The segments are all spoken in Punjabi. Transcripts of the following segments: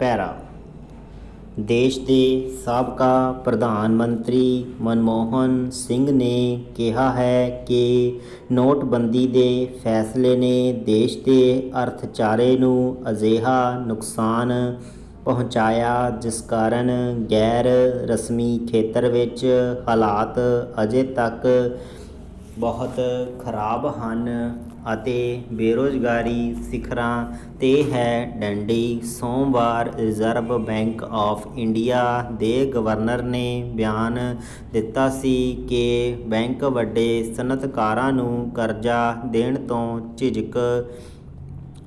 ਪੈਰਾ। ਦੇਸ਼ ਦੇ ਸਾਬਕਾ ਪ੍ਰਧਾਨ ਮੰਤਰੀ ਮਨਮੋਹਨ ਸਿੰਘ ਨੇ ਕਿਹਾ ਹੈ ਕਿ ਨੋਟਬੰਦੀ ਦੇ ਫੈਸਲੇ ਨੇ ਦੇਸ਼ ਦੇ ਅਰਥਚਾਰੇ ਨੂੰ ਅਜਿਹਾ ਨੁਕਸਾਨ ਪਹੁੰਚਾਇਆ ਜਿਸ ਕਾਰਨ ਗੈਰ ਰਸਮੀ ਖੇਤਰ ਵਿੱਚ ਹਾਲਾਤ ਅਜੇ ਤੱਕ ਬਹੁਤ ਖਰਾਬ ਹਨ ਅਤੇ ਬੇਰੁਜ਼ਗਾਰੀ ਸਿਖਰਾਂ 'ਤੇ ਹੈ। ਡੰਡੀ। ਸੋਮਵਾਰ ਰਿਜ਼ਰਵ ਬੈਂਕ ਆਫ ਇੰਡੀਆ ਦੇ ਗਵਰਨਰ ਨੇ ਬਿਆਨ ਦਿੱਤਾ ਸੀ ਕਿ ਬੈਂਕ ਵੱਡੇ ਸਨਅਤਕਾਰਾਂ ਨੂੰ ਕਰਜ਼ਾ ਦੇਣ ਤੋਂ ਝਿਜਕ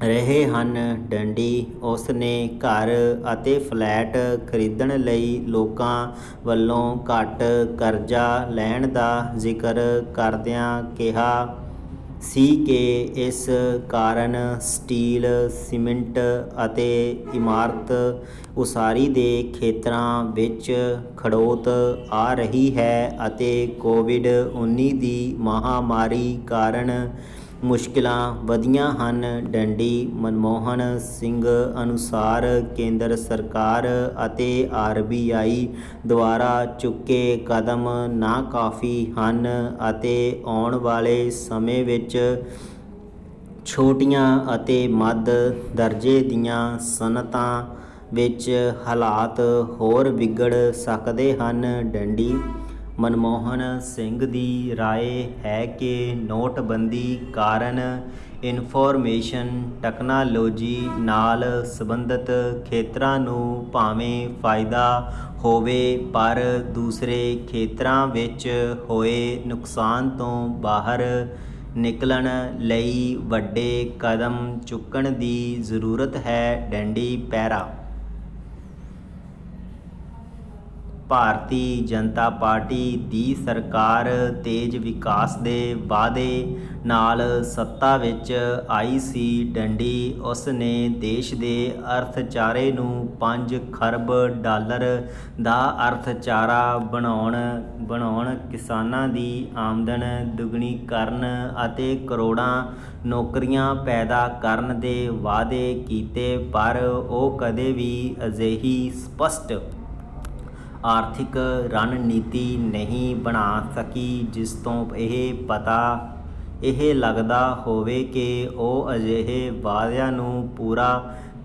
ਰਹੇ ਹਨ। ਡੰਡੀ। ਉਸ ਨੇ ਘਰ ਅਤੇ ਫਲੈਟ ਖਰੀਦਣ ਲਈ ਲੋਕਾਂ ਵੱਲੋਂ ਘੱਟ ਕਰਜ਼ਾ ਲੈਣ ਦਾ ਜ਼ਿਕਰ ਕਰਦਿਆਂ ਕਿਹਾ ਸੀ ਕਿ ਇਸ ਕਾਰਨ ਸਟੀਲ, ਸੀਮਿੰਟ ਅਤੇ ਇਮਾਰਤ ਉਸਾਰੀ ਦੇ ਖੇਤਰਾਂ ਵਿੱਚ ਖੜੋਤ ਆ ਰਹੀ ਹੈ ਅਤੇ ਕੋਵਿਡ-19 ਦੀ ਮਹਾਮਾਰੀ ਕਾਰਨ ਮੁਸ਼ਕਿਲਾਂ ਵਧੀਆਂ ਹਨ। ਡੰਡੀ। ਮਨਮੋਹਨ ਸਿੰਘ ਅਨੁਸਾਰ ਕੇਂਦਰ ਸਰਕਾਰ ਅਤੇ RBI ਦੁਆਰਾ ਚੁੱਕੇ ਕਦਮ ਨਾਕਾਫੀ ਹਨ ਅਤੇ ਆਉਣ ਵਾਲੇ ਸਮੇਂ ਵਿੱਚ ਛੋਟੀਆਂ ਅਤੇ ਮੱਧ ਦਰਜੇ ਦੀਆਂ ਸਨਅਤਾਂ ਵਿੱਚ ਹਾਲਾਤ ਹੋਰ ਵਿਗੜ ਸਕਦੇ ਹਨ। ਡੰਡੀ। ਮਨਮੋਹਨ ਸਿੰਘ ਦੀ ਰਾਏ ਹੈ ਕਿ ਨੋਟਬੰਦੀ ਕਾਰਨ ਇਨਫੋਰਮੇਸ਼ਨ ਟੈਕਨਾਲੋਜੀ ਨਾਲ ਸੰਬੰਧਿਤ ਖੇਤਰਾਂ ਨੂੰ ਭਾਵੇਂ ਫਾਇਦਾ ਹੋਵੇ ਪਰ ਦੂਸਰੇ ਖੇਤਰਾਂ ਵਿੱਚ ਹੋਏ ਨੁਕਸਾਨ ਤੋਂ ਬਾਹਰ ਨਿਕਲਣ ਲਈ ਵੱਡੇ ਕਦਮ ਚੁੱਕਣ ਦੀ ਜ਼ਰੂਰਤ ਹੈ। ਡੰਡੀ। ਪੈਰਾ। ਭਾਰਤੀ ਜਨਤਾ ਪਾਰਟੀ ਦੀ ਸਰਕਾਰ ਤੇਜ਼ ਵਿਕਾਸ ਦੇ ਵਾਅਦੇ ਨਾਲ ਸੱਤਾ ਵਿੱਚ ਆਈ ਸੀ। ਡੰਡੀ। ਉਸ ਨੇ ਦੇਸ਼ ਦੇ ਅਰਥਚਾਰੇ ਨੂੰ 5 ਖਰਬ ਡਾਲਰ ਦਾ ਅਰਥਚਾਰਾ ਬਣਾਉਣ, ਕਿਸਾਨਾਂ ਦੀ ਆਮਦਨ ਦੁੱਗਣੀ ਕਰਨ ਅਤੇ ਕਰੋੜਾਂ ਨੌਕਰੀਆਂ ਪੈਦਾ ਕਰਨ ਦੇ ਵਾਅਦੇ ਕੀਤੇ ਪਰ ਉਹ ਕਦੇ ਵੀ ਅਜਿਹੀ ਸਪਸ਼ਟ ਆਰਥਿਕ ਰਣਨੀਤੀ ਨਹੀਂ ਬਣਾ ਸਕੀ ਜਿਸ ਤੋਂ ਇਹ ਲੱਗਦਾ ਹੋਵੇ ਕਿ ਉਹ ਅਜਿਹੇ ਵਾਅਦਿਆਂ ਨੂੰ ਪੂਰਾ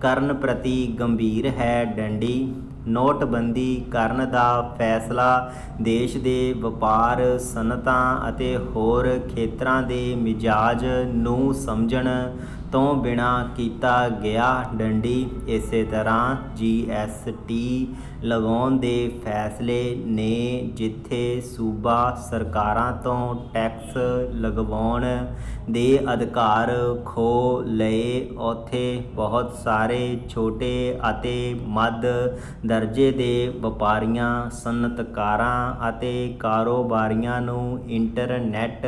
ਕਰਨ ਪ੍ਰਤੀ ਗੰਭੀਰ ਹੈ। ਡੰਡੀ। ਨੋਟਬੰਦੀ ਕਰਨ ਦਾ ਫੈਸਲਾ ਦੇਸ਼ ਦੇ ਵਪਾਰ, ਸਨਅਤਾਂ ਅਤੇ ਹੋਰ ਖੇਤਰਾਂ ਦੇ ਮਿਜ਼ਾਜ ਨੂੰ ਸਮਝਣ ਤੋਂ ਬਿਨਾਂ ਕੀਤਾ ਗਿਆ। ਡੰਡੀ। ਇਸੇ ਤਰ੍ਹਾਂ GST ਲਗਾਉਣ ਦੇ ਫੈਸਲੇ ਨੇ ਜਿੱਥੇ ਸੂਬਾ ਸਰਕਾਰਾਂ ਤੋਂ ਟੈਕਸ ਲਗਵਾਉਣ ਦੇ ਅਧਿਕਾਰ ਖੋਹ ਲਏ ਉੱਥੇ ਬਹੁਤ ਸਾਰੇ ਛੋਟੇ ਅਤੇ ਮੱਧ ਦਰਜੇ ਦੇ ਵਪਾਰੀਆਂ, ਸਨਅਤਕਾਰਾਂ ਅਤੇ ਕਾਰੋਬਾਰੀਆਂ ਨੂੰ ਇੰਟਰਨੈੱਟ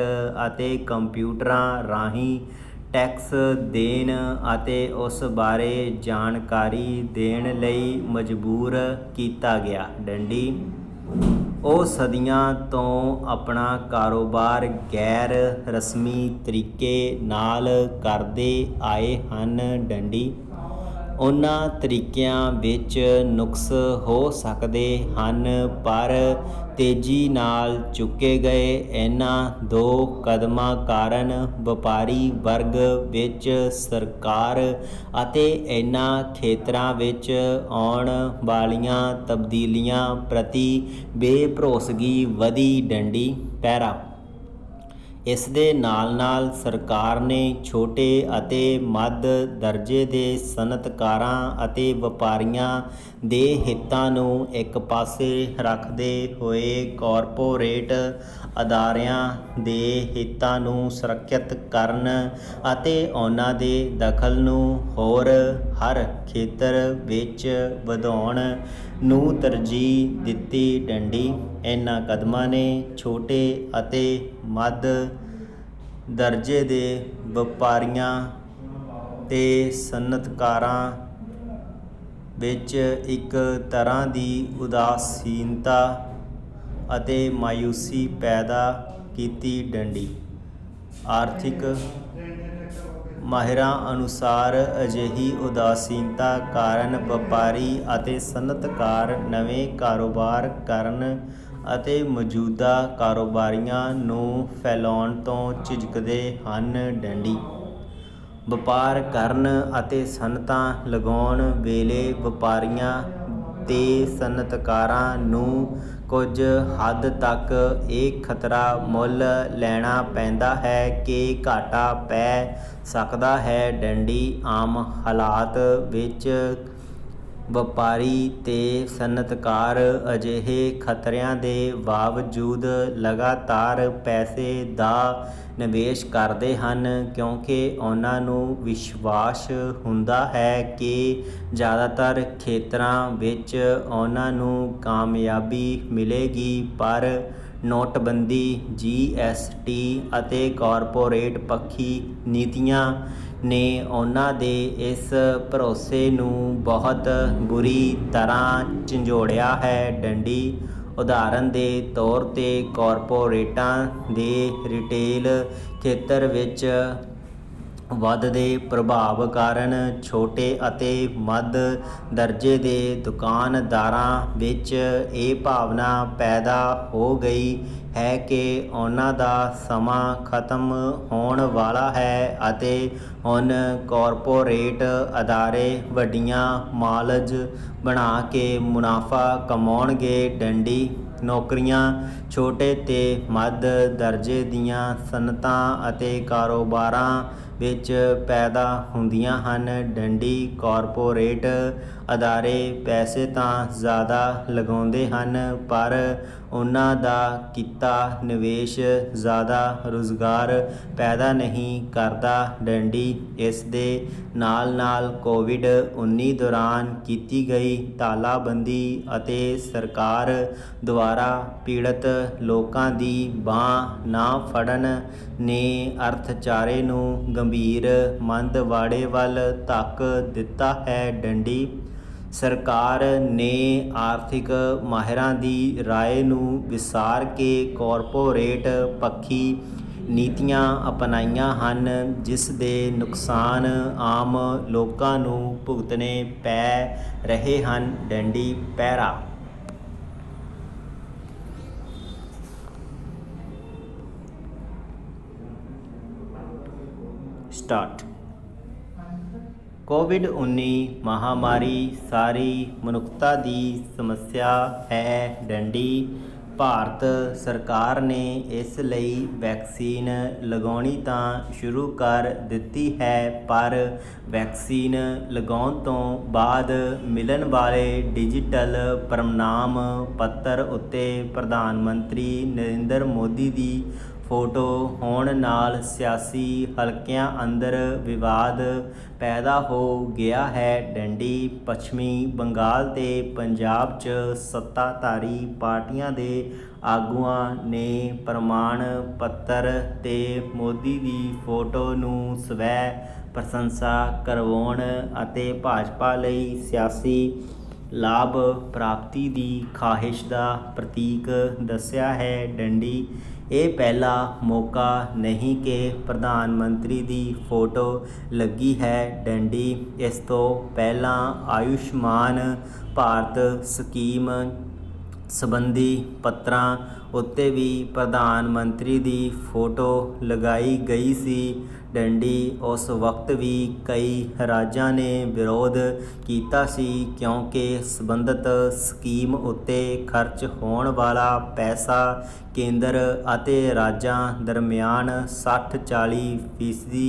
ਅਤੇ ਕੰਪਿਊਟਰਾਂ ਰਾਹੀਂ ਟੈਕਸ ਦੇਣ ਅਤੇ ਉਸ ਬਾਰੇ ਜਾਣਕਾਰੀ ਦੇਣ ਲਈ ਮਜਬੂਰ ਕੀਤਾ ਗਿਆ। ਡੰਡੀ। ਉਹ ਸਦੀਆਂ ਤੋਂ ਆਪਣਾ ਕਾਰੋਬਾਰ ਗੈਰ ਰਸਮੀ ਤਰੀਕੇ ਨਾਲ ਕਰਦੇ ਆਏ ਹਨ। ਡੰਡੀ। ਉਹਨਾਂ ਤਰੀਕਿਆਂ ਵਿੱਚ ਨੁਕਸ ਹੋ ਸਕਦੇ ਹਨ ਪਰ ਤੇਜ਼ੀ ਨਾਲ ਚੁੱਕੇ ਗਏ ਇਹਨਾਂ 2 ਕਦਮਾਂ ਕਾਰਨ ਵਪਾਰੀ ਵਰਗ ਵਿੱਚ ਸਰਕਾਰ ਅਤੇ ਇਹਨਾਂ ਖੇਤਰਾਂ ਵਿੱਚ ਆਉਣ ਵਾਲੀਆਂ ਤਬਦੀਲੀਆਂ ਪ੍ਰਤੀ ਬੇਭਰੋਸਗੀ ਵਧੀ। ਡੰਡੀ। ਪੈਰਾ। ਇਸ ਦੇ ਨਾਲ ਸਰਕਾਰ ਨੇ ਛੋਟੇ ਅਤੇ ਮੱਧ ਦਰਜੇ ਦੇ ਸਨਅਤਕਾਰਾਂ ਅਤੇ ਵਪਾਰੀਆਂ ਦੇ ਹਿੱਤਾਂ ਨੂੰ ਇੱਕ ਪਾਸੇ ਰੱਖਦੇ ਹੋਏ ਕਾਰਪੋਰੇਟ ਅਦਾਰਿਆਂ ਦੇ ਹਿੱਤਾਂ ਨੂੰ ਸੁਰੱਖਿਅਤ ਕਰਨ ਅਤੇ ਉਹਨਾਂ ਦੇ ਦਖਲ ਨੂੰ ਹਰ ਖੇਤਰ ਵਿੱਚ ਵਧਾਉਣ ਨੂੰ ਤਰਜੀਹ ਦਿੱਤੀ। ਡੰਡੀ। ਇਹਨਾਂ ਕਦਮਾਂ ਨੇ ਛੋਟੇ ਅਤੇ ਮੱਧ ਦਰਜੇ ਦੇ ਵਪਾਰੀਆਂ ਤੇ ਸਨਅਤਕਾਰਾਂ ਵਿੱਚ ਇੱਕ ਤਰ੍ਹਾਂ ਦੀ ਉਦਾਸੀਨਤਾ ਅਤੇ ਮਾਯੂਸੀ ਪੈਦਾ ਕੀਤੀ। ਡੰਡੀ। ਆਰਥਿਕ ਮਾਹਿਰਾਂ ਅਨੁਸਾਰ ਅਜਿਹੀ ਉਦਾਸੀਨਤਾ ਕਾਰਨ ਵਪਾਰੀ ਅਤੇ ਸਨਅਤਕਾਰ ਨਵੇਂ ਕਾਰੋਬਾਰ ਕਰਨ ਅਤੇ ਮੌਜੂਦਾ ਕਾਰੋਬਾਰੀਆਂ ਨੂੰ ਫੈਲਾਉਣ ਤੋਂ ਝਿਜਕਦੇ ਹਨ। ਡੰਡੀ ਵਪਾਰ ਕਰਨ ਅਤੇ ਸਨਅਤਾਂ ਲਗਾਉਣ ਵੇਲੇ ਵਪਾਰੀਆਂ ਤੇ ਸਨਅਤਕਾਰਾਂ ਨੂੰ ਕੁਝ ਹੱਦ ਤੱਕ ਇਹ ਖਤਰਾ ਮੁੱਲ ਲੈਣਾ ਪੈਂਦਾ ਹੈ ਕਿ ਘਾਟਾ ਪੈ ਸਕਦਾ ਹੈ। ਡੰਡੀ ਆਮ ਹਾਲਾਤ ਵਿੱਚ ਵਪਾਰੀ ਤੇ ਸਨਅਤਕਾਰ ਅਜਿਹੇ ਖਤਰਿਆਂ ਦੇ ਬਾਵਜੂਦ ਲਗਾਤਾਰ ਪੈਸੇ ਦਾ ਨਿਵੇਸ਼ ਕਰਦੇ ਹਨ ਕਿਉਂਕਿ ਉਹਨਾਂ ਨੂੰ ਵਿਸ਼ਵਾਸ ਹੁੰਦਾ ਹੈ ਕਿ ਜ਼ਿਆਦਾਤਰ ਖੇਤਰਾਂ ਵਿੱਚ ਉਹਨਾਂ ਨੂੰ ਕਾਮਯਾਬੀ ਮਿਲੇਗੀ। ਪਰ ਨੋਟਬੰਦੀ, GST ਅਤੇ ਕਾਰਪੋਰੇਟ ਪੱਖੀ ਨੀਤੀਆਂ ਨੇ ਉਹਨਾਂ ਦੇ ਇਸ ਭਰੋਸੇ ਨੂੰ ਬਹੁਤ ਬੁਰੀ ਤਰ੍ਹਾਂ ਝੰਜੋੜਿਆ ਹੈ। ਡੰਡੀ ਉਦਾਹਰਨ ਦੇ ਤੌਰ 'ਤੇ ਕਾਰਪੋਰੇਟਾਂ ਦੇ ਰਿਟੇਲ ਖੇਤਰ ਵਿੱਚ ਵੱਧਦੇ ਪ੍ਰਭਾਵ ਕਾਰਨ ਛੋਟੇ ਅਤੇ ਮੱਧ ਦਰਜੇ ਦੇ ਦੁਕਾਨਦਾਰਾਂ ਵਿੱਚ ਇਹ ਭਾਵਨਾ ਪੈਦਾ ਹੋ ਗਈ ਹੈ ਕਿ ਉਹਨਾਂ ਦਾ ਸਮਾਂ ਖਤਮ ਹੋਣ ਵਾਲਾ ਹੈ ਅਤੇ ਹੁਣ ਕਾਰਪੋਰੇਟ ਅਦਾਰੇ ਵੱਡੀਆਂ ਮਾਲਜ ਬਣਾ ਕੇ ਮੁਨਾਫਾ ਕਮਾਉਣਗੇ। ਡੰਡੀ ਨੌਕਰੀਆਂ ਛੋਟੇ ਤੇ ਮੱਧ ਦਰਜੇ ਦੀਆਂ ਸਨਅਤਾਂ ਅਤੇ ਕਾਰੋਬਾਰਾਂ ਵਿੱਚ ਪੈਦਾ ਹੁੰਦੀਆਂ ਹਨ। ਡੰਡੀ ਕਾਰਪੋਰੇਟ ਅਦਾਰੇ ਪੈਸੇ ਤਾਂ ਜ਼ਿਆਦਾ ਲਗਾਉਂਦੇ ਹਨ ਪਰ ਉਹਨਾਂ ਦਾ ਕੀਤਾ ਨਿਵੇਸ਼ ਜ਼ਿਆਦਾ ਰੁਜ਼ਗਾਰ ਪੈਦਾ ਨਹੀਂ ਕਰਦਾ। ਡੰਡੀ ਇਸ ਦੇ ਨਾਲ ਕੋਵਿਡ-19 ਦੌਰਾਨ ਕੀਤੀ ਗਈ ਤਾਲਾਬੰਦੀ ਅਤੇ ਸਰਕਾਰ ਦੁਆਰਾ ਪੀੜਤ ਲੋਕਾਂ ਦੀ ਬਾਂਹ ਨਾ ਫੜਨ ਨੇ ਅਰਥਚਾਰੇ ਨੂੰ ਗੰਭੀਰ ਮੰਦਵਾੜੇ ਵੱਲ ਧੱਕ ਦਿੱਤਾ ਹੈ। ਡੰਡੀ ਸਰਕਾਰ ਨੇ ਆਰਥਿਕ ਮਾਹਿਰਾਂ ਦੀ ਰਾਏ ਨੂੰ ਵਿਸਾਰ ਕੇ ਕਾਰਪੋਰੇਟ ਪੱਖੀ ਨੀਤੀਆਂ ਅਪਣਾਈਆਂ ਹਨ ਜਿਸ ਦੇ ਨੁਕਸਾਨ ਆਮ ਲੋਕਾਂ ਨੂੰ ਭੁਗਤਣੇ ਪੈ ਰਹੇ ਹਨ। ਡੰਡੀ ਪੈਰਾ ਸਟਾਰਟ ਕੋਵਿਡ-19 ਮਹਾਮਾਰੀ ਸਾਰੀ ਮਨੁੱਖਤਾ ਦੀ ਸਮੱਸਿਆ ਹੈ। ਡੰਡੀ ਭਾਰਤ ਸਰਕਾਰ ਨੇ ਇਸ ਲਈ ਵੈਕਸੀਨ ਲਗਾਉਣੀ ਤਾਂ ਸ਼ੁਰੂ ਕਰ ਦਿੱਤੀ ਹੈ ਪਰ ਵੈਕਸੀਨ ਲਗਾਉਣ ਤੋਂ ਬਾਅਦ ਮਿਲਣ ਵਾਲੇ ਡਿਜੀਟਲ ਪ੍ਰਮਾਣ ਪੱਤਰ ਉੱਤੇ ਪ੍ਰਧਾਨ ਮੰਤਰੀ ਨਰਿੰਦਰ ਮੋਦੀ ਦੀ ਫੋਟੋ ਹੋਣ ਨਾਲ ਸਿਆਸੀ ਹਲਕਿਆਂ ਅੰਦਰ ਵਿਵਾਦ ਪੈਦਾ ਹੋ ਗਿਆ ਹੈ। ਡੰਡੀ ਪੱਛਮੀ ਬੰਗਾਲ ਤੇ ਪੰਜਾਬ 'ਚ ਸੱਤਾਧਾਰੀ ਪਾਰਟੀਆਂ ਦੇ ਆਗੂਆਂ ਨੇ ਪ੍ਰਮਾਣ ਪੱਤਰ ਤੇ ਮੋਦੀ ਦੀ ਫੋਟੋ ਨੂੰ ਸਵੈ ਪ੍ਰਸ਼ੰਸਾ ਕਰਵਾਉਣ ਅਤੇ ਭਾਜਪਾ ਲਈ ਸਿਆਸੀ ਲਾਭ ਪ੍ਰਾਪਤੀ ਦੀ ਖਾਹਿਸ਼ ਦਾ ਪ੍ਰਤੀਕ ਦੱਸਿਆ ਹੈ। ਡੰਡੀ ਇਹ ਪਹਿਲਾ ਮੌਕਾ ਨਹੀਂ ਕਿ ਪ੍ਰਧਾਨ ਮੰਤਰੀ ਦੀ ਫੋਟੋ ਲੱਗੀ ਹੈ। ਡੰਡੀ ਇਸ ਤੋਂ ਪਹਿਲਾਂ ਆਯੁਸ਼ਮਾਨ ਭਾਰਤ ਸਕੀਮ ਸੰਬੰਧੀ ਪੱਤਰਾਂ ਉੱਤੇ ਵੀ ਪ੍ਰਧਾਨ ਮੰਤਰੀ ਦੀ ਫੋਟੋ ਲਗਾਈ ਗਈ ਸੀ। ਡੰਡੀ ਉਸ ਵਕਤ ਵੀ ਕਈ ਰਾਜਾਂ ਨੇ ਵਿਰੋਧ ਕੀਤਾ ਸੀ ਕਿਉਂਕਿ ਸੰਬੰਧਿਤ ਸਕੀਮ ਉੱਤੇ ਖਰਚ ਹੋਣ ਵਾਲਾ ਪੈਸਾ ਕੇਂਦਰ ਅਤੇ ਰਾਜਾਂ ਦਰਮਿਆਨ 60-40%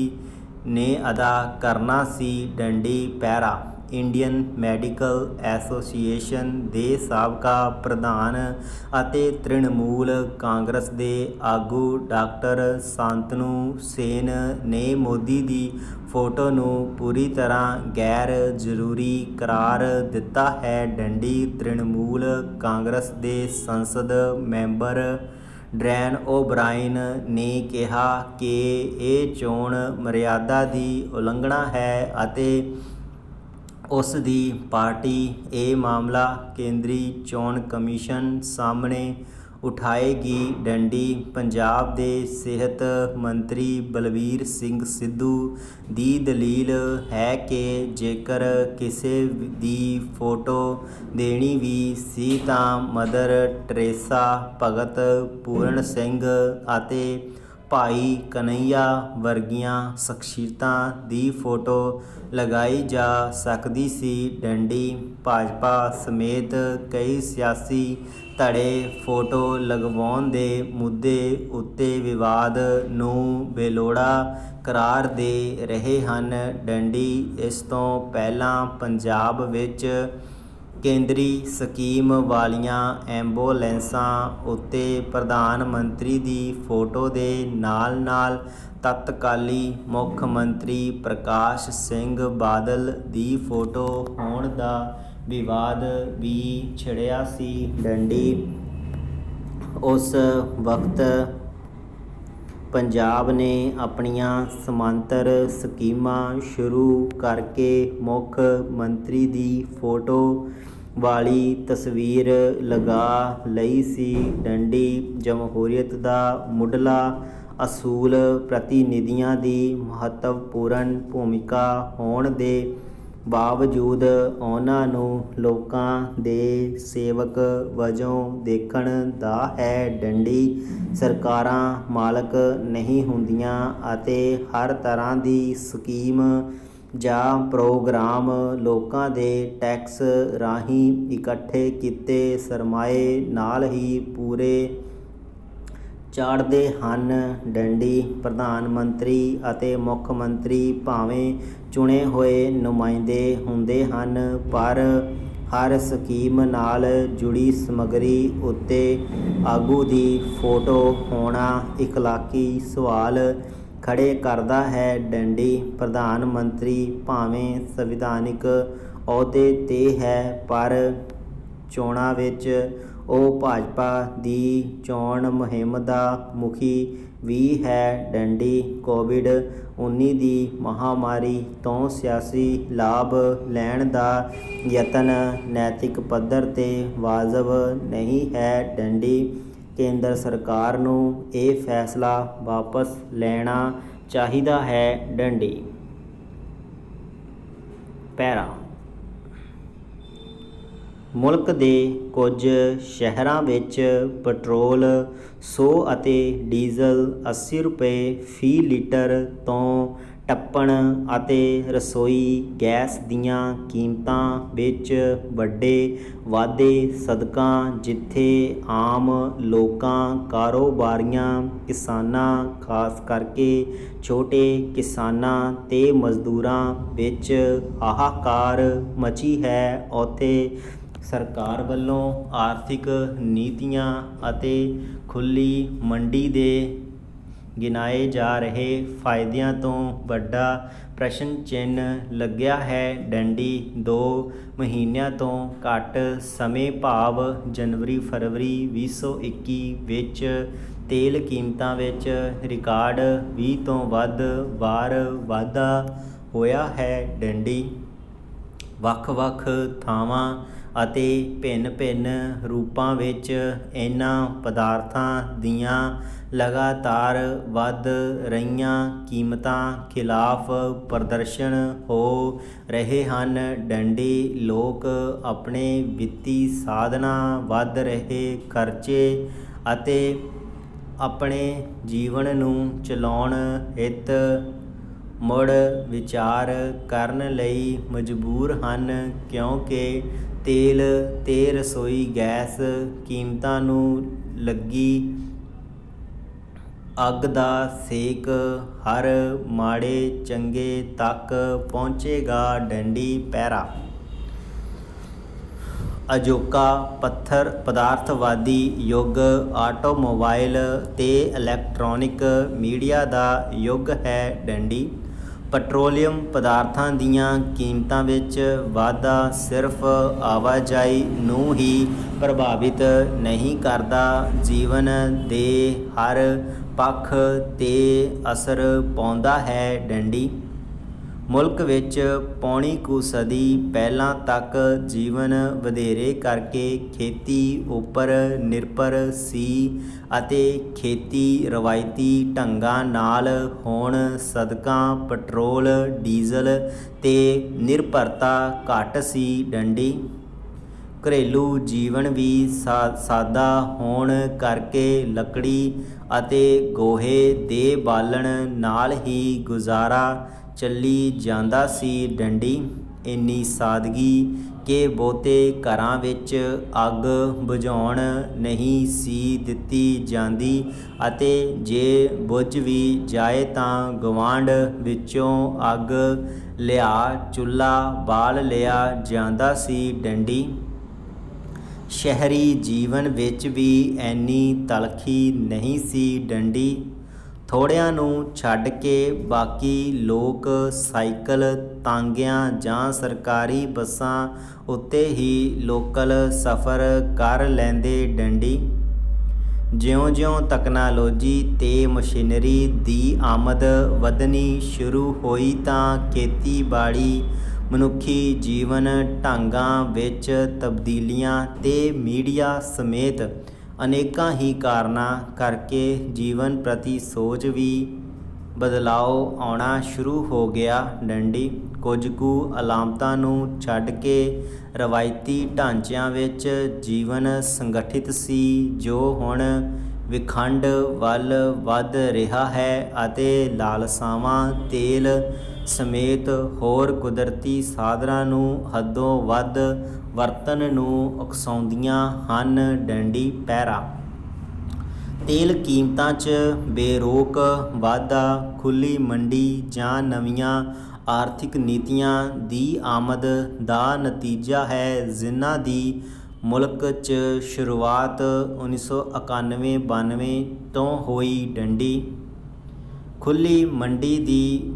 ਨੇ ਅਦਾ ਕਰਨਾ ਸੀ। ਡੰਡੀ ਪੈਰਾ ਇੰਡੀਅਨ ਮੈਡੀਕਲ ਐਸੋਸੀਏਸ਼ਨ ਦੇ ਸਾਬਕਾ ਪ੍ਰਧਾਨ ਅਤੇ ਤ੍ਰਿਣਮੂਲ ਕਾਂਗਰਸ ਦੇ ਆਗੂ ਡਾਕਟਰ ਸ਼ਾਂਤਨੂ ਸੇਨ ਨੇ ਮੋਦੀ ਦੀ ਫੋਟੋ ਨੂੰ ਪੂਰੀ ਤਰ੍ਹਾਂ ਗੈਰ ਜ਼ਰੂਰੀ ਕਰਾਰ ਦਿੱਤਾ ਹੈ। ਡੰਡੀ ਤ੍ਰਿਣਮੂਲ ਕਾਂਗਰਸ ਦੇ ਸੰਸਦ ਮੈਂਬਰ ਡੈਨ ਓਬਰਾਇਨ ਨੇ ਕਿਹਾ ਕਿ ਇਹ ਚੋਣ ਮਰਿਆਦਾ ਦੀ ਉਲੰਘਣਾ ਹੈ ਅਤੇ ਉਸ ਦੀ ਪਾਰਟੀ ਇਹ ਮਾਮਲਾ ਕੇਂਦਰੀ ਚੋਣ ਕਮਿਸ਼ਨ ਸਾਹਮਣੇ ਉਠਾਏਗੀ ਡੰਡੀ। ਪੰਜਾਬ ਦੇ ਸਿਹਤ ਮੰਤਰੀ ਬਲਬੀਰ ਸਿੰਘ ਸਿੱਧੂ ਦੀ ਦਲੀਲ ਹੈ ਕਿ ਜੇਕਰ ਕਿਸੇ ਦੀ ਫੋਟੋ ਦੇਣੀ ਵੀ ਸੀ ਤਾਂ ਮਦਰ ਟਰੇਸਾ, ਭਗਤ ਪੂਰਨ ਸਿੰਘ ਅਤੇ ਭਾਈ ਕਨ੍ਹਈਆ ਵਰਗੀਆਂ ਸ਼ਖਸੀਅਤਾਂ ਦੀ ਫੋਟੋ ਲਗਾਈ ਜਾ ਸਕਦੀ ਸੀ। ਡੰਡੀ। ਭਾਜਪਾ ਸਮੇਤ ਕਈ ਸਿਆਸੀ ਧੜੇ ਫੋਟੋ ਲਗਵਾਉਣ ਦੇ ਮੁੱਦੇ ਉੱਤੇ ਵਿਵਾਦ ਨੂੰ ਬੇਲੋੜਾ ਕਰਾਰ ਦੇ ਰਹੇ ਹਨ। ਡੰਡੀ। ਇਸ ਤੋਂ ਪਹਿਲਾਂ ਪੰਜਾਬ ਵਿੱਚ ਕੇਂਦਰੀ ਸਕੀਮ ਵਾਲੀਆਂ ਐਂਬੂਲੈਂਸਾਂ ਉੱਤੇ ਪ੍ਰਧਾਨ ਮੰਤਰੀ ਦੀ ਫੋਟੋ ਦੇ ਨਾਲ-ਨਾਲ ਤਤਕਾਲੀ ਮੁੱਖ ਮੰਤਰੀ ਪ੍ਰਕਾਸ਼ ਸਿੰਘ ਬਾਦਲ ਦੀ ਫੋਟੋ ਹੋਣ ਦਾ ਵਿਵਾਦ ਵੀ ਛਿੜਿਆ ਸੀ। ਡੰਡੀ। ਉਸ ਵਕਤ ਪੰਜਾਬ ਨੇ ਆਪਣੀਆਂ ਸਮਾਂਤਰ ਸਕੀਮਾਂ ਸ਼ੁਰੂ ਕਰਕੇ ਮੁੱਖ ਮੰਤਰੀ ਦੀ ਫੋਟੋ ਵਾਲੀ ਤਸਵੀਰ ਲਗਾ ਲਈ ਸੀ। ਡੰਡੀ। ਜਮਹੂਰੀਅਤ ਦਾ ਮੁੱਢਲਾ ਅਸੂਲ ਪ੍ਰਤੀਨਿਧੀਆਂ ਦੀ ਮਹੱਤਵਪੂਰਨ ਭੂਮਿਕਾ ਹੋਣ ਦੇ ਬਾਵਜੂਦ ਉਹਨਾਂ ਨੂੰ ਲੋਕਾਂ ਦੇ ਸੇਵਕ ਵਜੋਂ ਦੇਖਣ ਦਾ ਹੈ। ਡੰਡੀ। ਸਰਕਾਰਾਂ ਮਾਲਕ ਨਹੀਂ ਹੁੰਦੀਆਂ ਅਤੇ ਹਰ ਤਰ੍ਹਾਂ ਦੀ ਸਕੀਮ ਜਾਂ ਪ੍ਰੋਗਰਾਮ ਲੋਕਾਂ ਦੇ ਟੈਕਸ ਰਾਹੀਂ ਇਕੱਠੇ ਕੀਤੇ ਸਰਮਾਏ ਨਾਲ ਹੀ ਪੂਰੇ ਚਾੜ੍ਹਦੇ ਹਨ। ਡੰਡੀ। ਪ੍ਰਧਾਨ ਮੰਤਰੀ ਅਤੇ ਮੁੱਖ ਮੰਤਰੀ ਭਾਵੇਂ ਚੁਣੇ ਹੋਏ ਨੁਮਾਇੰਦੇ ਹੁੰਦੇ ਹਨ, ਪਰ ਹਰ ਸਕੀਮ ਨਾਲ ਜੁੜੀ ਸਮੱਗਰੀ ਉੱਤੇ ਆਗੂ ਦੀ ਫੋਟੋ ਹੋਣਾ ਇਖਲਾਕੀ ਸਵਾਲ ਖੜ੍ਹੇ ਕਰਦਾ ਹੈ। ਡੰਡੀ। ਪ੍ਰਧਾਨ ਮੰਤਰੀ ਭਾਵੇਂ ਸੰਵਿਧਾਨਿਕ ਅਹੁਦੇ 'ਤੇ ਹੈ, ਪਰ ਚੋਣਾਂ ਵਿੱਚ ਉਹ ਭਾਜਪਾ ਦੀ ਚੋਣ ਮੁਹਿੰਮ ਦਾ ਮੁਖੀ ਵੀ ਹੈ। ਡੰਡੀ। ਕੋਵਿਡ-19 ਦੀ ਮਹਾਮਾਰੀ ਤੋਂ ਸਿਆਸੀ ਲਾਭ ਲੈਣ ਦਾ ਯਤਨ ਨੈਤਿਕ ਪੱਧਰ 'ਤੇ ਵਾਜਬ ਨਹੀਂ ਹੈ। ਡੰਡੀ। ਕੇਂਦਰ ਸਰਕਾਰ ਨੂੰ ਇਹ ਫੈਸਲਾ ਵਾਪਸ ਲੈਣਾ ਚਾਹੀਦਾ ਹੈ। ਡੰਡੀ। ਪੈਰਾ। ਮੁਲਕ ਦੇ ਕੁਝ ਸ਼ਹਿਰਾਂ ਵਿੱਚ ਪੈਟਰੋਲ 100 ਅਤੇ ਡੀਜ਼ਲ 80 ਰੁਪਏ ਫੀ ਲੀਟਰ ਤੋਂ ਟੱਪਣ ਅਤੇ ਰਸੋਈ ਗੈਸ ਦੀਆਂ ਕੀਮਤਾਂ ਵਿੱਚ ਵੱਡੇ ਵਾਧੇ ਸਦਕਾ ਜਿੱਥੇ ਆਮ ਲੋਕਾਂ, ਕਾਰੋਬਾਰੀਆਂ, ਕਿਸਾਨਾਂ, ਖਾਸ ਕਰਕੇ ਛੋਟੇ ਕਿਸਾਨਾਂ ਤੇ ਮਜ਼ਦੂਰਾਂ ਵਿੱਚ ਹਾਹਾਕਾਰ ਮਚੀ ਹੈ, ਉੱਥੇ ਸਰਕਾਰ ਵੱਲੋਂ ਆਰਥਿਕ ਨੀਤੀਆਂ ਅਤੇ ਖੁੱਲ੍ਹੀ ਮੰਡੀ ਦੇ ਗਿਣਾਏ ਜਾ ਰਹੇ ਫਾਇਦਿਆਂ ਤੋਂ ਵੱਡਾ ਪ੍ਰਸ਼ਨ ਚਿੰਨ੍ਹ ਲੱਗਿਆ ਹੈ। ਡੰਡੀ। 2 ਮਹੀਨਿਆਂ ਤੋਂ ਘੱਟ ਸਮੇਂ ਭਾਵ ਜਨਵਰੀ-ਫਰਵਰੀ 2021 ਵਿੱਚ ਤੇਲ ਕੀਮਤਾਂ ਵਿੱਚ ਰਿਕਾਰਡ 20 ਤੋਂ ਵੱਧ ਵਾਰ ਵਾਧਾ ਹੋਇਆ ਹੈ। ਡੰਡੀ। ਵੱਖ-ਵੱਖ ਥਾਵਾਂ ਅਤੇ ਭਿੰਨ-ਭਿੰਨ ਰੂਪਾਂ ਵਿੱਚ ਇਹਨਾਂ ਪਦਾਰਥਾਂ ਦੀਆਂ ਲਗਾਤਾਰ ਵੱਧ ਰਹੀਆਂ ਕੀਮਤਾਂ ਖਿਲਾਫ ਪ੍ਰਦਰਸ਼ਨ ਹੋ ਰਹੇ ਹਨ। ਡੰਡੀ। ਲੋਕ ਆਪਣੇ ਵਿੱਤੀ ਸਾਧਨਾਂ, ਵੱਧ ਰਹੇ ਖਰਚੇ ਅਤੇ ਆਪਣੇ ਜੀਵਨ ਨੂੰ ਚਲਾਉਣ ਹਿੱਤ ਮੁੜ ਵਿਚਾਰ ਕਰਨ ਲਈ ਮਜਬੂਰ ਹਨ, ਕਿਉਂਕਿ ਤੇਲ ਤੇ ਰਸੋਈ ਗੈਸ ਕੀਮਤਾਂ ਨੂੰ ਲੱਗੀ ਅੱਗ ਦਾ ਸੇਕ ਹਰ ਮਾੜੇ ਚੰਗੇ ਤੱਕ ਪਹੁੰਚੇਗਾ। ਡੰਡੀ। ਪੈਰਾ। ਅਜੋਕਾ ਪੱਥਰ ਪਦਾਰਥਵਾਦੀ ਯੁੱਗ ਆਟੋਮੋਬਾਈਲ ਤੇ ਇਲੈਕਟ੍ਰੋਨਿਕ ਮੀਡੀਆ ਦਾ ਯੁੱਗ ਹੈ। ਡੰਡੀ। ਪੈਟਰੋਲੀਅਮ ਪਦਾਰਥਾਂ ਦੀਆਂ ਕੀਮਤਾਂ ਵਿੱਚ ਵਾਧਾ ਸਿਰਫ ਆਵਾਜਾਈ ਨੂੰ ਹੀ ਪ੍ਰਭਾਵਿਤ ਨਹੀਂ ਕਰਦਾ, ਜੀਵਨ ਦੇ ਹਰ ਪੱਖ 'ਤੇ ਅਸਰ ਪਾਉਂਦਾ ਹੈ। ਡੰਡੀ। ਮੁਲਕ ਵਿੱਚ ਪੌਣੀ ਕੁ ਸਦੀ ਪਹਿਲਾਂ ਤੱਕ ਜੀਵਨ ਵਧੇਰੇ ਕਰਕੇ ਖੇਤੀ ਉੱਪਰ ਨਿਰਭਰ ਸੀ ਅਤੇ ਖੇਤੀ ਰਵਾਇਤੀ ਢੰਗਾਂ ਨਾਲ ਹੋਣ ਸਦਕਾ ਪੈਟਰੋਲ ਡੀਜ਼ਲ 'ਤੇ ਨਿਰਭਰਤਾ ਘੱਟ ਸੀ। ਡੰਡੀ ਘਰੇਲੂ ਜੀਵਨ ਵੀ ਸਾਦਾ ਹੋਣ ਕਰਕੇ ਲੱਕੜੀ ਅਤੇ ਗੋਹੇ ਦੇ ਬਾਲਣ ਨਾਲ ਹੀ ਗੁਜ਼ਾਰਾ ਚੱਲੀ ਜਾਂਦਾ ਸੀ। ਡੰਡੀ ਇੰਨੀ ਸਾਦਗੀ ਕਿ ਬਹੁਤੇ ਘਰਾਂ ਵਿੱਚ ਅੱਗ ਬੁਝਾਉਣ ਨਹੀਂ ਸੀ ਦਿੱਤੀ ਜਾਂਦੀ ਅਤੇ ਜੇ ਬੁਝ ਵੀ ਜਾਏ ਤਾਂ ਗੁਆਂਢ ਵਿੱਚੋਂ ਅੱਗ ਲਿਆ ਚੁੱਲ੍ਹਾ ਬਾਲ ਲਿਆ ਜਾਂਦਾ ਸੀ। ਡੰਡੀ ਸ਼ਹਿਰੀ ਜੀਵਨ ਵਿੱਚ ਵੀ ਐਨੀ ਤਲਖੀ ਨਹੀਂ ਸੀ। ਡੰਡੀ ਥੋੜ੍ਹਿਆਂ ਨੂੰ ਛੱਡ ਕੇ ਬਾਕੀ ਲੋਕ ਸਾਈਕਲ ਤਾਂਗਿਆਂ ਜਾਂ ਸਰਕਾਰੀ ਬੱਸਾਂ ਉੱਤੇ ਹੀ ਲੋਕਲ ਸਫ਼ਰ ਕਰ ਲੈਂਦੇ। ਡੰਡੀ ਜਿਉਂ-ਜਿਉਂ ਤਕਨਾਲੋਜੀ ਤੇ ਮਸ਼ੀਨਰੀ ਦੀ ਆਮਦ ਵਧਣੀ ਸ਼ੁਰੂ ਹੋਈ ਤਾਂ ਖੇਤੀਬਾੜੀ ਮਨੁੱਖੀ ਜੀਵਨ ਢੰਗਾਂ ਵਿੱਚ ਤਬਦੀਲੀਆਂ ਤੇ ਮੀਡੀਆ ਸਮੇਤ ਅਨੇਕਾਂ ਹੀ ਕਾਰਨਾਂ ਕਰਕੇ ਜੀਵਨ ਪ੍ਰਤੀ ਸੋਚ ਵੀ ਬਦਲਾਓ ਆਉਣਾ ਸ਼ੁਰੂ ਹੋ ਗਿਆ। ਡੰਡੀ ਕੁਝ ਕੁ ਅਲਾਮਤਾਂ ਨੂੰ ਛੱਡ ਕੇ ਰਵਾਇਤੀ ਢਾਂਚਿਆਂ ਵਿੱਚ ਜੀਵਨ ਸੰਗਠਿਤ ਸੀ ਜੋ ਹੁਣ ਵਿਖੰਡ ਵੱਲ ਵੱਧ ਰਿਹਾ ਹੈ ਅਤੇ ਲਾਲਸਾਵਾਂ ਤੇਲ ਸਮੇਤ ਹੋਰ ਕੁਦਰਤੀ ਸਾਧਨਾਂ ਨੂੰ ਹੱਦੋਂ ਵੱਧ ਵਰਤਣ ਨੂੰ ਉਕਸਾਉਂਦੀਆਂ ਹਨ। ਡੰਡੀ ਪੈਰਾ ਤੇਲ ਕੀਮਤਾਂ 'ਚ ਬੇਰੋਕ ਵਾਧਾ ਖੁੱਲ੍ਹੀ ਮੰਡੀ ਜਾਂ ਨਵੀਆਂ ਆਰਥਿਕ ਨੀਤੀਆਂ ਦੀ ਆਮਦ ਦਾ ਨਤੀਜਾ ਹੈ ਜਿਨ੍ਹਾਂ ਦੀ ਮੁਲਕ 'ਚ ਸ਼ੁਰੂਆਤ 1991-92 ਤੋਂ ਹੋਈ। ਡੰਡੀ ਖੁੱਲ੍ਹੀ ਮੰਡੀ ਦੀ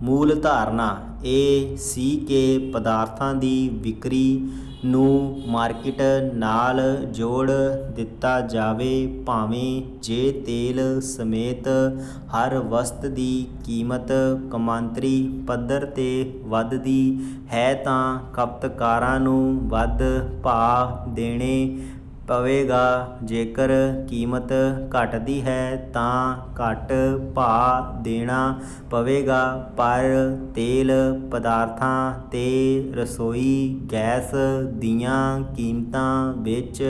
ਮੂਲ ਧਾਰਨਾ ਇਹ ਸੀ ਕਿ ਪਦਾਰਥਾਂ ਦੀ ਵਿਕਰੀ ਨੂੰ ਮਾਰਕੀਟ ਨਾਲ ਜੋੜ ਦਿੱਤਾ ਜਾਵੇ ਭਾਵੇਂ ਜੇ ਤੇਲ ਸਮੇਤ ਹਰ ਵਸਤ ਦੀ ਕੀਮਤ ਕੌਮਾਂਤਰੀ ਪੱਧਰ 'ਤੇ ਵੱਧਦੀ ਹੈ ਤਾਂ ਖਪਤਕਾਰਾਂ ਨੂੰ ਵੱਧ ਭਾਅ ਦੇਣੇ ਪਵੇਗਾ। ਜੇਕਰ ਕੀਮਤ ਘਟਦੀ ਹੈ ਤਾਂ ਘੱਟ ਭਾਅ ਦੇਣਾ ਪਵੇਗਾ। ਪਰ ਤੇਲ ਪਦਾਰਥਾਂ ਤੇ ਰਸੋਈ ਗੈਸ ਦੀਆਂ ਕੀਮਤਾਂ ਵਿੱਚ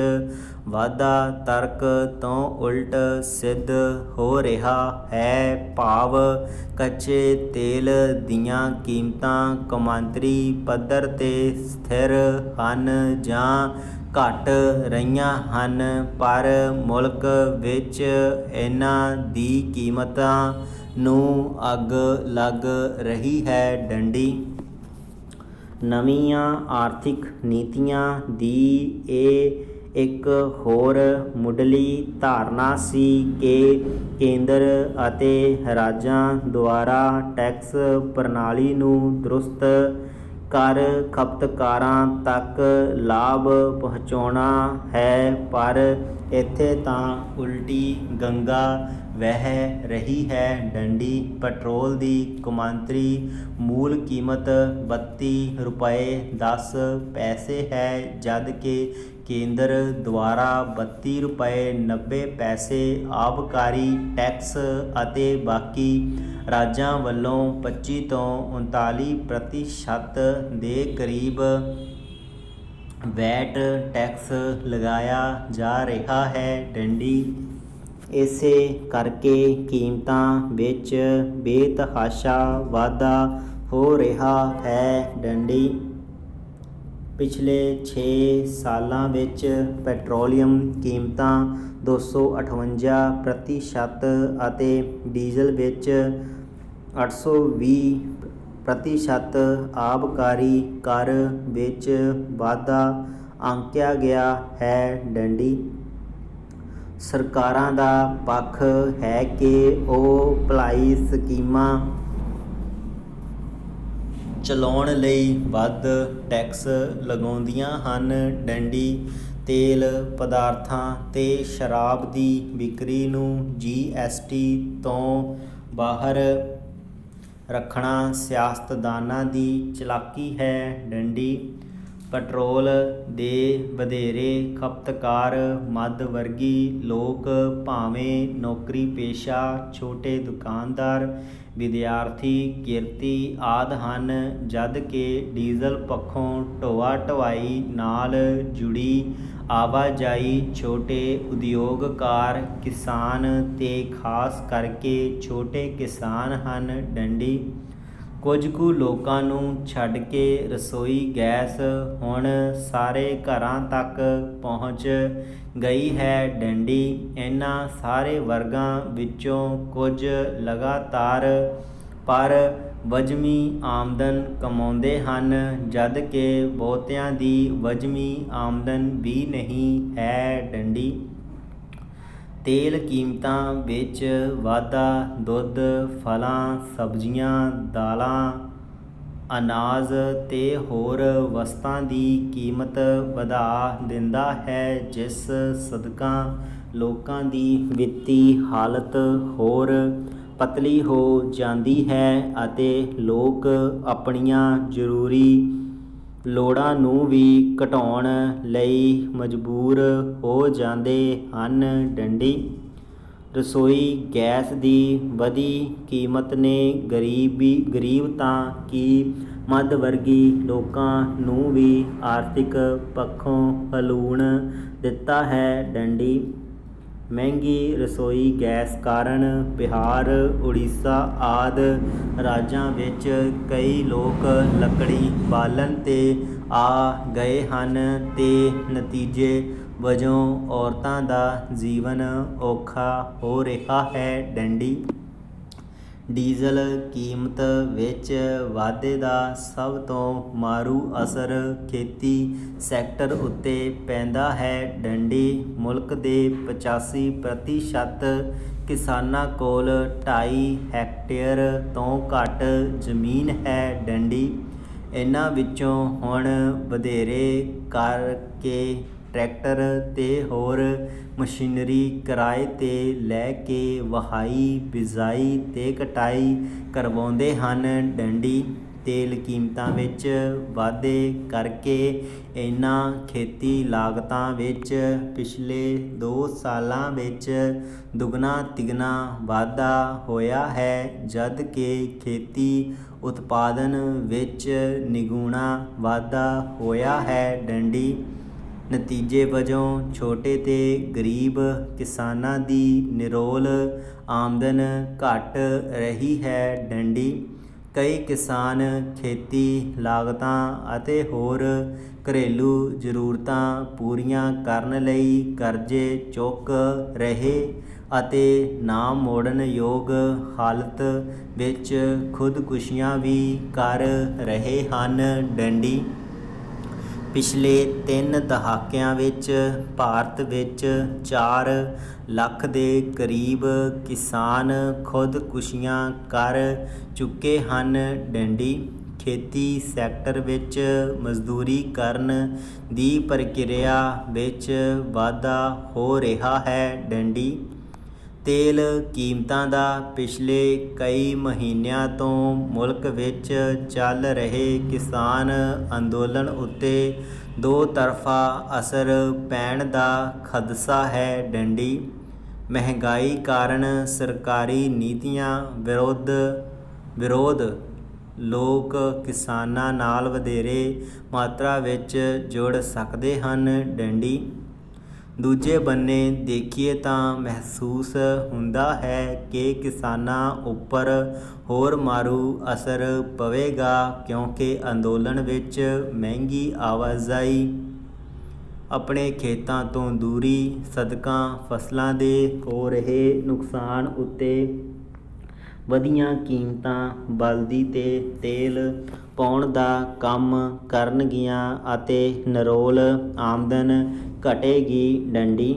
ਵਾਧਾ ਤਰਕ ਤੋਂ ਉਲਟ ਸਿੱਧ ਹੋ ਰਿਹਾ ਹੈ ਭਾਵ ਕੱਚੇ ਤੇਲ ਦੀਆਂ ਕੀਮਤਾਂ ਕੌਮਾਂਤਰੀ ਪੱਧਰ 'ਤੇ ਸਥਿਰ ਹਨ ਜਾਂ ਘਟ ਰਹੀਆਂ ਹਨ ਪਰ ਮੁਲਕ ਵਿੱਚ ਇਹਨਾਂ ਦੀ ਕੀਮਤਾਂ ਨੂੰ ਅੱਗ ਲੱਗ ਰਹੀ ਹੈ। ਡੰਡੀ ਨਵੀਆਂ ਆਰਥਿਕ ਨੀਤੀਆਂ ਦੀ ਇਹ ਇੱਕ ਹੋਰ ਮੁੱਢਲੀ ਧਾਰਨਾ ਸੀ ਕਿ ਕੇਂਦਰ ਅਤੇ ਰਾਜਾਂ ਦੁਆਰਾ ਟੈਕਸ ਪ੍ਰਣਾਲੀ ਨੂੰ ਦਰੁਸਤ ਕਰ ਖਪਤਕਾਰਾਂ ਤੱਕ ਲਾਭ ਪਹੁੰਚਾਉਣਾ ਹੈ ਪਰ ਇੱਥੇ ਤਾਂ ਉਲਟੀ ਗੰਗਾ ਵਹਿ ਰਹੀ ਹੈ। ਡੰਡੀ ਪੈਟਰੋਲ ਦੀ ਕੌਮਾਂਤਰੀ ਮੂਲ ਕੀਮਤ 32 ਰੁਪਏ 10 ਪੈਸੇ ਹੈ ਜਦ ਕਿ ਕੇਂਦਰ ਦੁਆਰਾ 32 ਰੁਪਏ 90 ਪੈਸੇ ਆਬਕਾਰੀ ਟੈਕਸ ਅਤੇ ਬਾਕੀ ਰਾਜਾਂ ਵੱਲੋਂ 25 ਤੋਂ 39% ਦੇ ਕਰੀਬ ਵੈਟ ਟੈਕਸ ਲਗਾਇਆ ਜਾ ਰਿਹਾ ਹੈ। ਡੰਡੀ ਇਸੇ ਕਰਕੇ ਕੀਮਤਾਂ ਵਿੱਚ ਬੇਤਹਾਸ਼ਾ ਵਾਧਾ ਹੋ ਰਿਹਾ ਹੈ। ਡੰਡੀ ਪਿਛਲੇ 6 ਸਾਲਾਂ ਵਿੱਚ ਪੈਟਰੋਲੀਅਮ ਕੀਮਤਾਂ 258% ਅਤੇ ਡੀਜ਼ਲ ਵਿੱਚ 820% ਆਬਕਾਰੀ ਕਰ ਵਿੱਚ ਵਾਧਾ ਆਂਕਿਆ ਗਿਆ ਹੈ। ਡੰਡੀ ਸਰਕਾਰਾਂ ਦਾ ਪੱਖ ਹੈ ਕਿ ਉਹ ਭਲਾਈ ਸਕੀਮਾਂ ਚਲਾਉਣ ਲਈ ਵੱਧ ਟੈਕਸ ਲਗਾਉਂਦੀਆਂ ਹਨ। ਡੰਡੀ ਤੇਲ ਪਦਾਰਥਾਂ ਤੇ ਸ਼ਰਾਬ ਦੀ ਵਿਕਰੀ ਨੂੰ GST ਤੋਂ ਬਾਹਰ ਰੱਖਣਾ ਸਿਆਸਤਦਾਨਾਂ ਦੀ ਚਲਾਕੀ ਹੈ। ਡੰਡੀ ਪੈਟਰੋਲ ਦੇ ਵਧੇਰੇ ਖਪਤਕਾਰ ਮੱਧ ਵਰਗੀ ਲੋਕ ਭਾਵੇਂ ਨੌਕਰੀ ਪੇਸ਼ਾ, ਛੋਟੇ ਦੁਕਾਨਦਾਰ, ਵਿਦਿਆਰਥੀ, ਕਿਰਤੀ ਆਦਿ ਹਨ, ਜਦ ਕਿ ਡੀਜ਼ਲ ਪੱਖੋਂ ਢੋਆ ਢੁਆਈ ਨਾਲ ਜੁੜੀ ਆਵਾਜਾਈ ਛੋਟੇ ਉਦਯੋਗਕਾਰ, ਕਿਸਾਨ ਤੇ ਖਾਸ ਕਰਕੇ ਛੋਟੇ ਕਿਸਾਨ ਹਨ। ਡੰਡੀ ਕੁਝ ਕੁ ਲੋਕਾਂ ਨੂੰ ਛੱਡ ਕੇ ਰਸੋਈ ਗੈਸ ਹੁਣ ਸਾਰੇ ਘਰਾਂ ਤੱਕ ਪਹੁੰਚ ਗਈ ਹੈ। ਡੰਡੀ ਇਹਨਾਂ ਸਾਰੇ ਵਰਗਾਂ ਵਿੱਚੋਂ ਕੁਝ ਲਗਾਤਾਰ ਪਰ ਵਜ਼ਮੀ ਆਮਦਨ ਕਮਾਉਂਦੇ ਹਨ, ਜਦ ਕਿ ਬਹੁਤਿਆਂ ਦੀ ਵਜ਼ਮੀ ਆਮਦਨ ਵੀ ਨਹੀਂ ਹੈ। ਡੰਡੀ ਤੇਲ ਕੀਮਤਾਂ ਵਿੱਚ ਵਾਧਾ, ਦੁੱਧ, ਫਲਾਂ, ਸਬਜ਼ੀਆਂ, ਦਾਲਾਂ, ਅਨਾਜ ਤੇ ਹੋਰ ਵਸਤਾਂ ਦੀ ਕੀਮਤ ਵਧਾ ਦਿੰਦਾ ਹੈ, ਜਿਸ ਸਦਕਾ ਲੋਕਾਂ ਦੀ ਵਿੱਤੀ ਹਾਲਤ ਹੋਰ ਪਤਲੀ ਹੋ ਜਾਂਦੀ ਹੈ ਅਤੇ ਲੋਕ ਆਪਣੀਆਂ ਜ਼ਰੂਰੀ ਲੋੜਾਂ ਨੂੰ ਵੀ ਘਟਾਉਣ ਲਈ ਮਜਬੂਰ ਹੋ ਜਾਂਦੇ ਹਨ। ਡੰਡੀ ਰਸੋਈ ਗੈਸ ਦੀ ਵਧੀ ਕੀਮਤ ਨੇ ਗਰੀਬ ਤਾਂ ਕੀ ਮੱਧ ਵਰਗੀ ਲੋਕਾਂ ਨੂੰ ਵੀ ਆਰਥਿਕ ਪੱਖੋਂ ਹਿਲੂਣ ਦਿੱਤਾ ਹੈ। ਡੰਡੀ ਮਹਿੰਗੀ ਰਸੋਈ ਗੈਸ ਕਾਰਨ ਬਿਹਾਰ, ਉੜੀਸਾ ਆਦਿ ਰਾਜਾਂ ਵਿੱਚ ਕਈ ਲੋਕ ਲੱਕੜੀ ਬਾਲਣ 'ਤੇ ਆ ਗਏ ਹਨ ਤੇ ਨਤੀਜੇ ਵਜੋਂ ਔਰਤਾਂ ਦਾ ਜੀਵਨ ਔਖਾ ਹੋ ਰਿਹਾ ਹੈ। ਡੰਡੀ ਡੀਜ਼ਲ ਕੀਮਤ ਵਿੱਚ ਵਾਧੇ ਦਾ ਸਭ ਤੋਂ ਮਾਰੂ ਅਸਰ ਖੇਤੀ ਸੈਕਟਰ ਉੱਤੇ ਪੈਂਦਾ ਹੈ। ਡੰਡੀ ਮੁਲਕ ਦੇ 85% ਕਿਸਾਨਾਂ ਕੋਲ 2.5 ਹੈਕਟੇਅਰ ਤੋਂ ਘੱਟ ਜ਼ਮੀਨ ਹੈ। ਡੰਡੀ ਇਹਨਾਂ ਵਿੱਚੋਂ ਹੁਣ ਵਧੇਰੇ ਕਰਕੇ ਟਰੈਕਟਰ ਤੇ ਹੋਰ ਮਸ਼ੀਨਰੀ ਕਿਰਾਏ 'ਤੇ ਲੈ ਕੇ ਵਹਾਈ, ਬਿਜਾਈ ਤੇ ਕਟਾਈ ਕਰਵਾਉਂਦੇ ਹਨ। ਡੰਡੀ ਤੇਲ ਕੀਮਤਾਂ ਵਿੱਚ ਵਾਧੇ ਕਰਕੇ ਇਹਨਾਂ ਖੇਤੀ ਲਾਗਤਾਂ ਵਿੱਚ ਪਿਛਲੇ 2 ਸਾਲਾਂ ਵਿੱਚ ਦੁੱਗਣਾ ਤਿੱਗਣਾ ਵਾਧਾ ਹੋਇਆ ਹੈ, ਜਦ ਕਿ ਖੇਤੀ ਉਤਪਾਦਨ ਵਿੱਚ ਨਿਗੁਣਾ ਵਾਧਾ ਹੋਇਆ ਹੈ। ਡੰਡੀ ਨਤੀਜੇ ਵਜੋਂ ਛੋਟੇ ਤੇ ਗਰੀਬ ਕਿਸਾਨਾਂ ਦੀ ਨਿਰੋਲ ਆਮਦਨ ਘਟ ਰਹੀ ਹੈ। ਡੰਡੀ ਕਈ ਕਿਸਾਨ ਖੇਤੀ ਲਾਗਤਾਂ ਅਤੇ ਹੋਰ ਘਰੇਲੂ ਜ਼ਰੂਰਤਾਂ ਪੂਰੀਆਂ ਕਰਨ ਲਈ ਕਰਜ਼ੇ ਚੁੱਕ ਰਹੇ ਅਤੇ ਨਾ ਮੋੜਨ ਯੋਗ ਹਾਲਤ ਵਿੱਚ ਖੁਦਕੁਸ਼ੀਆਂ ਵੀ ਕਰ ਰਹੇ ਹਨ। ਡੰਡੀ ਪਿਛਲੇ 3 ਦਹਾਕਿਆਂ ਵਿੱਚ ਭਾਰਤ ਵਿੱਚ 4 ਲੱਖ ਦੇ ਕਰੀਬ ਕਿਸਾਨ ਖੁਦਕੁਸ਼ੀਆਂ ਕਰ ਚੁੱਕੇ ਹਨ। ਡੰਡੀ ਖੇਤੀ ਸੈਕਟਰ ਵਿੱਚ ਮਜ਼ਦੂਰੀ ਕਰਨ ਦੀ ਪ੍ਰਕਿਰਿਆ ਵਿੱਚ ਵਾਧਾ ਹੋ ਰਿਹਾ ਹੈ। ਡੰਡੀ ਤੇਲ ਕੀਮਤਾਂ ਦਾ ਪਿਛਲੇ ਕਈ ਮਹੀਨਿਆਂ ਤੋਂ ਮੁਲਕ ਵਿੱਚ ਚੱਲ ਰਹੇ ਕਿਸਾਨ ਅੰਦੋਲਨ ਉੱਤੇ ਦੋ ਤਰਫਾ ਅਸਰ ਪੈਣ ਦਾ ਖਦਸ਼ਾ ਹੈ। ਡੰਡੀ ਮਹਿੰਗਾਈ ਕਾਰਨ ਸਰਕਾਰੀ ਨੀਤੀਆਂ ਵਿਰੋਧ ਲੋਕ ਕਿਸਾਨਾਂ ਨਾਲ ਵਧੇਰੇ ਮਾਤਰਾ ਵਿੱਚ ਜੁੜ ਸਕਦੇ ਹਨ। ਡੰਡੀ ਦੂਜੇ ਬੰਨੇ ਦੇਖੀਏ ਤਾਂ ਮਹਿਸੂਸ ਹੁੰਦਾ ਹੈ ਕਿ ਕਿਸਾਨਾਂ ਉੱਪਰ ਹੋਰ ਮਾਰੂ ਅਸਰ ਪਵੇਗਾ, ਕਿਉਂਕਿ ਅੰਦੋਲਨ ਵਿੱਚ ਮਹਿੰਗੀ ਆਵਾਜਾਈ, ਆਪਣੇ ਖੇਤਾਂ ਤੋਂ ਦੂਰੀ ਸਦਕਾ ਫਸਲਾਂ ਦੇ ਹੋ ਰਹੇ ਨੁਕਸਾਨ ਉੱਤੇ ਵਧੀਆਂ ਕੀਮਤਾਂ ਬਲਦੀ ਤੇ ਤੇਲ ਪਾਉਣ ਦਾ ਕੰਮ ਕਰਨਗੀਆਂ ਅਤੇ ਨਿਰੋਲ ਆਮਦਨ ਘਟੇਗੀ। ਡੰਡੀ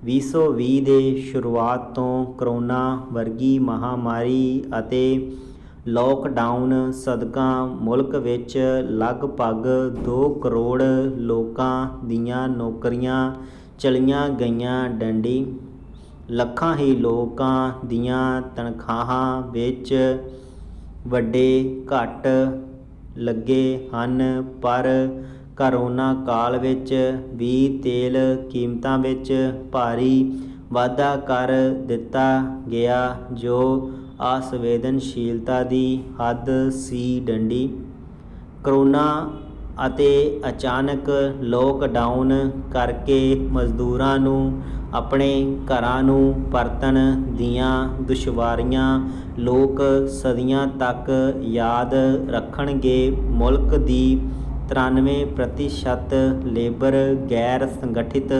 2020 ਦੇ ਸ਼ੁਰੂਆਤ ਤੋਂ ਕਰੋਨਾ ਵਰਗੀ ਮਹਾਮਾਰੀ ਅਤੇ ਲੋਕਡਾਊਨ ਸਦਕਾ ਮੁਲਕ ਵਿੱਚ ਲਗਭਗ 2 ਕਰੋੜ ਲੋਕਾਂ ਦੀਆਂ ਨੌਕਰੀਆਂ ਚਲੀਆਂ ਗਈਆਂ। ਡੰਡੀ ਲੱਖਾਂ ਹੀ ਲੋਕਾਂ ਦੀਆਂ ਤਨਖਾਹਾਂ ਵਿੱਚ ਵੱਡੇ ਘੱਟ ਲੱਗੇ ਹਨ, ਪਰ ਕਰੋਨਾ ਕਾਲ ਵਿੱਚ ਵੀ ਤੇਲ ਕੀਮਤਾਂ ਵਿੱਚ ਭਾਰੀ ਵਾਧਾ ਕਰ ਦਿੱਤਾ ਗਿਆ, ਜੋ ਅਸੰਵੇਦਨਸ਼ੀਲਤਾ ਦੀ ਹੱਦ ਸੀ। ਡੰਡੀ ਕਰੋਨਾ ਅਤੇ ਅਚਾਨਕ ਲੋਕਡਾਊਨ ਕਰਕੇ ਮਜ਼ਦੂਰਾਂ ਨੂੰ ਆਪਣੇ ਘਰਾਂ ਨੂੰ ਪਰਤਣ ਦੀਆਂ ਦੁਸ਼ਵਾਰੀਆਂ ਲੋਕ ਸਦੀਆਂ ਤੱਕ ਯਾਦ ਰੱਖਣਗੇ। ਮੁਲਕ ਦੀ 93% ਲੇਬਰ ਗੈਰ ਸੰਗਠਿਤ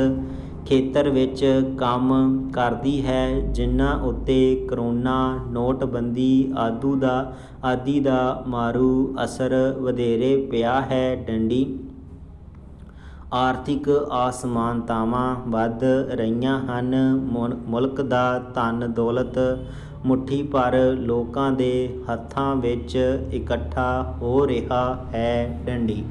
ਖੇਤਰ ਵਿੱਚ ਕੰਮ ਕਰਦੀ ਹੈ, ਜਿਨ੍ਹਾਂ ਉੱਤੇ ਕਰੋਨਾ, ਨੋਟਬੰਦੀ ਆਦਿ ਦਾ ਮਾਰੂ ਅਸਰ ਵਧੇਰੇ ਪਿਆ ਹੈ। ਡੰਡੀ ਆਰਥਿਕ ਅਸਮਾਨਤਾਵਾਂ ਵੱਧ ਰਹੀਆਂ ਹਨ। ਮੁਲਕ ਦਾ ਧਨ ਦੌਲਤ ਮੁੱਠੀ ਭਰ ਲੋਕਾਂ ਦੇ ਹੱਥਾਂ ਵਿੱਚ ਇਕੱਠਾ ਹੋ ਰਿਹਾ ਹੈ। ਡੰਡੀ